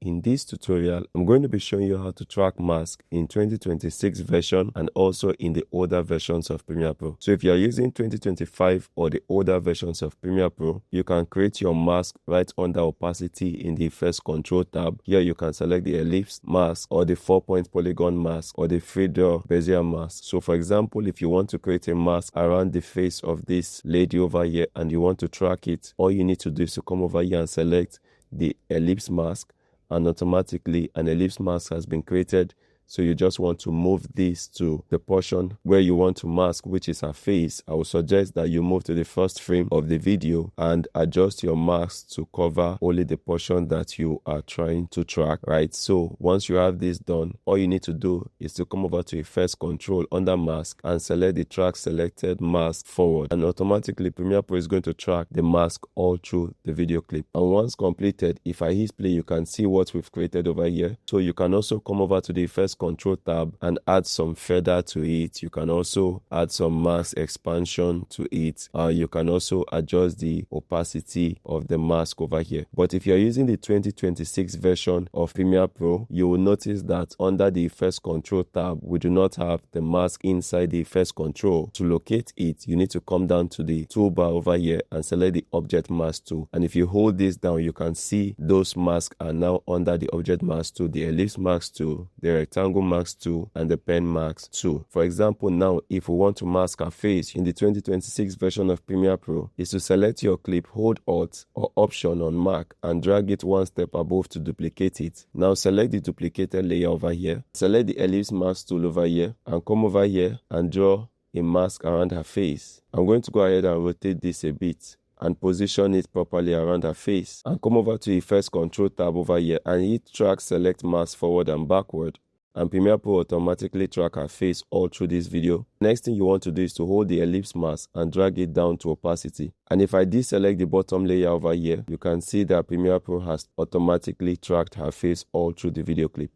in this tutorial, I'm going to be showing you how to track mask in 2026 version and also in the older versions of Premiere Pro. So if you're using 2025 or the older versions of Premiere Pro, you can create your mask right under opacity in the Effects Control tab. Here you can select the ellipse mask or the 4-point polygon mask or the Fader Bezier mask. So for example, if you want to create a mask around the face of this lady over here and you want to track it, all you need to do is to come over here and select the ellipse mask, and automatically an ellipse mask has been created. So you just want to move this to the portion where you want to mask, which is her face. I would suggest that you move to the first frame of the video and adjust your mask to cover only the portion that you are trying to track, right? So once you have this done, all you need to do is to come over to Effects Control under Mask and select the track selected mask forward, and automatically Premiere Pro is going to track the mask all through the video clip. And once completed, if I hit play, you can see what we've created over here. So you can also come over to the Effects Control tab and add some feather to it. You can also add some mask expansion to it. You can also adjust the opacity of the mask over here. But if you're using the 2026 version of Premiere Pro, you will notice that under the Effects Control tab, we do not have the mask inside the Effects Control. To locate it, you need to come down to the toolbar over here and select the Object Mask tool. And if you hold this down, you can see those masks are now under the Object Mask tool, the Ellipse Mask tool, the Rectangle Mask tool, and the Pen Mask tool. For example, now if we want to mask her face in the 2026 version of Premiere Pro, is to select your clip, hold Alt or Option on Mac and drag it one step above to duplicate it. Now select the duplicated layer over here, select the Ellipse Mask tool over here and come over here and draw a mask around her face. I'm going to go ahead and rotate this a bit and position it properly around her face, and come over to Effects Control tab over here and hit Track Select Mask forward and backward, and Premiere Pro automatically track her face all through this video. Next thing you want to do is to hold the ellipse mask and drag it down to opacity. And if I deselect the bottom layer over here, you can see that Premiere Pro has automatically tracked her face all through the video clip.